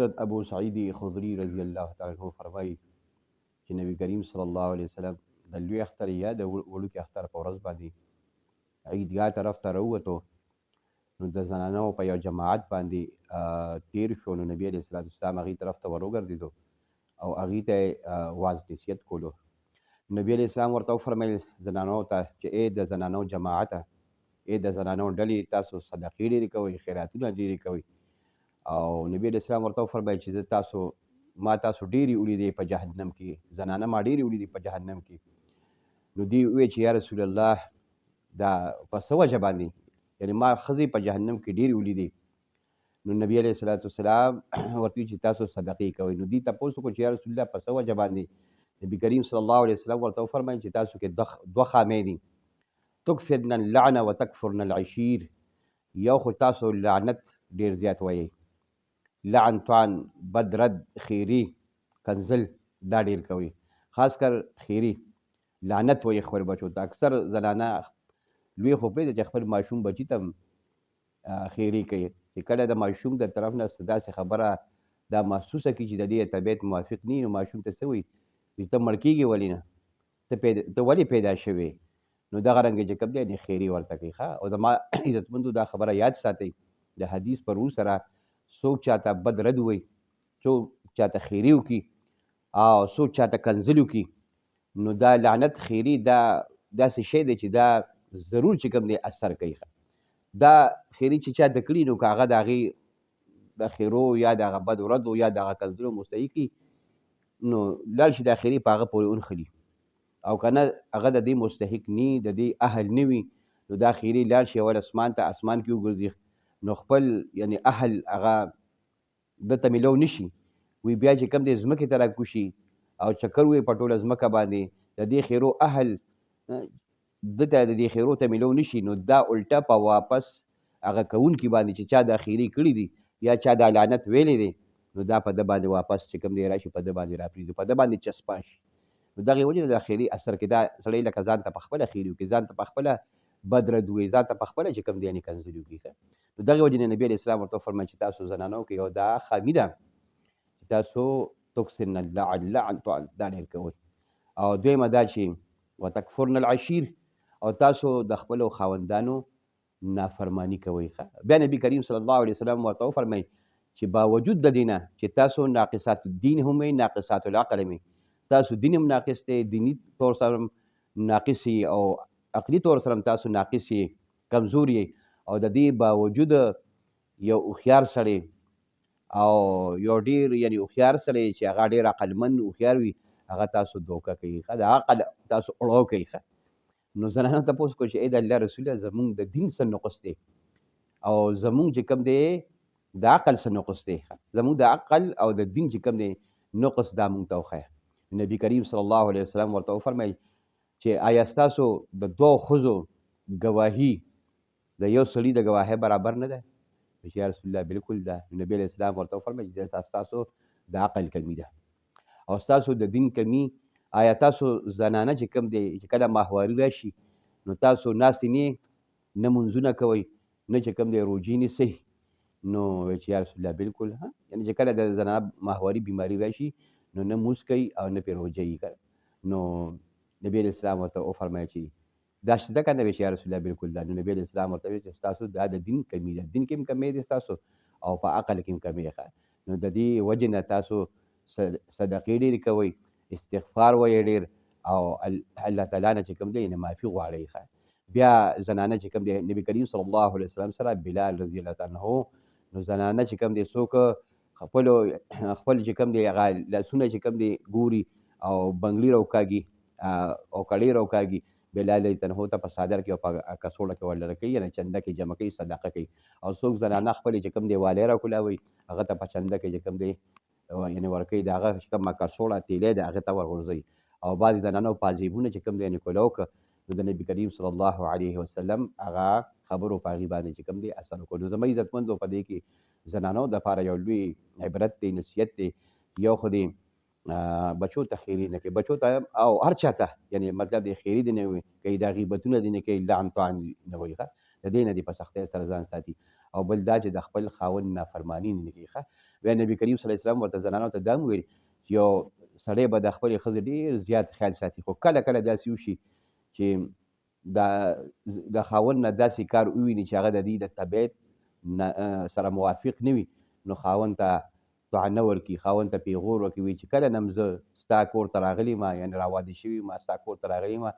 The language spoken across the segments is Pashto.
حضرت ابو سعید خدری رضی الله تعالی عنہ فرمایي چې نبی کریم صلی الله علیه وسلم د لوی اختر یا د وړوکي اختر په ورځ باندې عیدګاه طرف ته راووتو، نو د زنانو په یو جماعت باندې تیر شو. نو نبی علیه الصلوة والسلام هغې طرف ته ور وګرځېدو او هغې ته واز نصیحت کولو. نبی علیه السلام ورته وفرمیل زنانو ته چې ای د زنانو جماعته، ای د زنانو ډلې، تاسو صدقې ډېرې کوئ، خیراتونه ډېرې کوئ. او نبی علیه السلام ورته وفرمیل چې زه ما تاسو ډېرې ولیدې په جهنم کې، زنانه ما ډېرې ولیدې په جهنم کې. نو دوی وویل چې یا رسول الله دا په څه وجه باندې، یعنې ما ښځې په جهنم کې ډېرې ولیدې. نو نبی علیه الصلوة والسلام ورته ویل چې تاسو صدقې کوئ. نو دوی تپوس وکړو چې یا رسول الله په څه وجه باندې. نبي کریم صلی الله علیه وسلم ورته وفرمیل چې تاسو کې دوه خامې دي، تکثرن اللعن وتکفرن العشیر. یو خو تاسو لعنت ډېر زیات وایئ، لعن، طعن، بد رد، خیری، کنزل دا ډېر کوي، خاص کر خیری لعنت وایي خپل بچو ته. اکثر زنانه لوی خو پرېږده چې خپل ماشوم بچي ته هم خیری کوي، چې کله د ماشوم د طرف نه داسې خبره دا محسوسه کړي چې د دې طبیعت موافق نه وي، نو ماشوم ته څه وایي چې ته مړ کېږې ولې نه، ته ولې پیدا شوې. نو دغه رنګې چې کوم دی خیری ورته کوي. او زما عزتمندو دا خبره یاد ساتئ، د حدیث پر روح سره څوک چاته بد رد وایي، څوک چاته خیری وکړي او څوک چاته کنځل وکړي، نو دا لعنت خیری دا داسې شی دی چې دا ضرور چې کوم دی اثر کوي. دا خیری چې چا د کړي، نو که هغه د هغې د خیرو یا د هغه بد ردو یا د هغه کنځلو مستحق وي، نو لاړ شي دا خیری په هغه پورې ونښلي. او که نه هغه د دې مستحق ني، د دې اهل نه وي، نو دا خیری لاړ شي اول اسمان ته، اسمان کې وګرځي، نو خپل یعنی اهل هغه دته میلو نشي. وی بیا چې کوم دی ځمکې ته راکوشي او چکر وی په ټوله ځمکه باندې، د دې خیرو اهل دته د دې خیرو ته میلو نشي. نو دا الټه په واپس هغه کوونکي باندې چې چا دا خیري کړي دي یا چا دا لعنت ویلی دی، نو دا په ده باندې واپس چې کوم دی راشي، په ده باندې راپرېږدي، په ده باندې چسپا شي. نو دغې وجې نه دا خیري اثر کې دا سړی لکه ځان ته په خپله خیري وکړي، ځان ته په خپله بد رد ووایي، ځان ته په خپله چې کوم دی یعنې کنځلي وکړي. نو دغې وجې نه نبي علیه السلام ورته وفرمیل چې تاسو زنانو کې یو دا خامي ده چې تاسو تکثرن اللعن، لعن، طعن دا ډېر کوئ. او دویمه دا چې وتکفرن العشیر، او تاسو د خپلو خاوندانو نافرمانی کوئ. بیا نبی کریم صلی الله علیه وسلم ورته وفرمیل چې باوجود د دې نه چې تاسو ناقصات الدین هم وئ، ناقصات العقل هم وئ، تاسو دین هم ناقص دی، دیني طور سره هم ناقص یي او عقلي طور سره هم تاسو ناقص یي، کمزور یي. او د دې باوجود یو هوښیار سړی او یو ډېر یعنې هوښیار سړی چې هغه ډېر عقلمند هوښیار وي، هغه تاسو دوکه کوي، د عقل تاسو اړو کوي. نو زنانو تپوس کړو چې ای د الله رسوله زمونږ د دین څه نقص دی او زمونږ چې کوم دی د عقل څه نقص دی، زمونږ د عقل او د دین چې کوم دی نقص دا مونږ ته وښیه. نبي کریم صلی الله علیه وسلم ورته وفرمیل چې آیا ستاسو د دوو ښځو ګواهي د یو سړي د ګواهۍ برابر نه ده؟ چې یا رسول الله بالکل ده. نبي علیه السلام ورته وفرمیل چې دا ستاسو د عقل کمي ده او ستاسو د دین کمي. آیا تاسو زنانه چې کوم دی چې کله ماهواري راشي، نو تاسو ناستې نه منځونه کوئ، نه چې کوم دی روجې نیسئ؟ نو چې یا رسول الله بالکل، یعنې چې کله د زنانه ماهواري بیماري راشي، نو نه مونځ کوي او نه پرې روژه یي. نو نبي علیه السلام ورته وفرمیل چې دا شته که نه وی چې یا رسول الله بالکل ده. نو نبي علیه السلام ورته ویل چې ستاسو دا د دین کمي ده، دین کې هم کمی دی ستاسو او په عقل کې هم کمی ده. نو د دې وجې نه تاسو صدقې ډېرې کوئ، استغفار وایئ ډېر، او الله تعالی نه چې کوم دی معافي غواړئ. بیا زنانه چې کوم دی نبي کریم صلی الله علیه وسلم سره بلال رضی الله تعالی عنه، نو زنانه چې کوم دی څوک خپل چې کوم دی هغه لاسونه چې کوم دی ګوري او بنګلي راوکاږي او کړۍ راوکاږي، بلال رضی الله عنه ته په څادر کې او په کڅوړه کې ورلره کوي، یعنې چنده کې جمع کوي، صدقه کوي. او څوک زنانه خپلې چې کوم دی والی راکولاوي، هغه ته په چنده کې چې کوم دی یعنې ورکوي، د هغه چې کومه کڅوړه تیلی دی هغې ته ورغورځوي. او بعضې زنانو پازیبونه چې کوم دی یعنې کولاو که، نو د نبي کریم صلی الله علیه وسلم هغه خبرو په هغې باندې چې کوم دی اثر وکړو. نو زما عزتمندو په دې کې زنانو دپاره یو لوی عبرت دی، نصیحت دی. یو خو دی بچو ته خیري نه کوي، بچو ته او هر چا ته، یعنې مطلب دی خیري دې نه وي کوي، دا غیبتونه دې نه کوي، لعن طعن نه وایي، د دې نه دې په سختۍ سره ځان ساتي. او بل دا چې د خپل خاوند نافرماني نه کوي. بیا نبی کریم صلی الله علیه وسلم ورته زنانو ته دا هم ویلي چې یو سړی به د خپلې ښځې ډېر زیات خیال ساتي خو کله کله داسې وشي چې د خاوند نه داسې کار وویني چې هغه د دې د طبیعت سره موافق نه وي نو خاوند ته طعنه ورکړي خاوند ته پیغور ورکړي وایي چې کله نه زه ستا کور ته راغلی ما یعنې راواده شوي ما ستا کور ته راغلی ما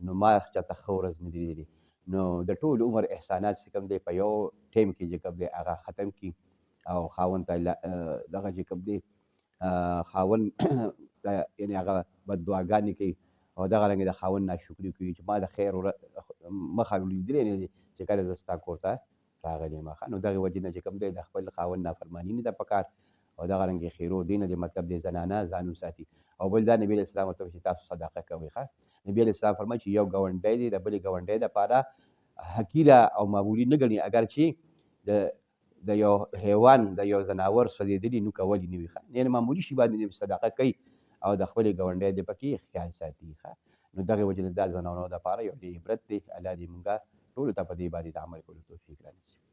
نو ما چاته ښه ورځ نه دي لیدلې نو د ټول عمر احسانات چې کوم دی په یو ټایم کې چې کوم دی هغه ختم کړي او خاوند ته دغه چې کوم دی خاوند یعنې هغه بددعاګانې کوي او دغه رنګې د خاوند ناشکري کوي چې ما د خیر مخه لیدلی نه دي چې کله زه ستا کور ته راغلی یم نو دغې وجې نه چې کوم دی د خپل خاوند نافرماني نه ده پکار او دغه رنګې خیرو دې نه دی مطلب دی زنانه ځان وساتي او بل دا نبي علیه السلام ورته وایي چې تاسو صدقه کوئ ښه نبي علیه السلام فرمایي چې یو ګاونډی دی د بلې ګاونډۍ دپاره حقیره او معمولي نه ګڼي اگر چې د یو حیوان د یو ځناور سوځېدلي نوکه ولې نه وي ښه یعنې معمولي شي باندې صدقه کوي او د خپلې ګاونډۍ دی پکې خیال ساتي ښه نو دغې وجې نه دا زنانو دپاره یو ډېر عبرت دی الله دې مونږ ټولو ته په دې باندې د عمل کولو توفیق رانصیب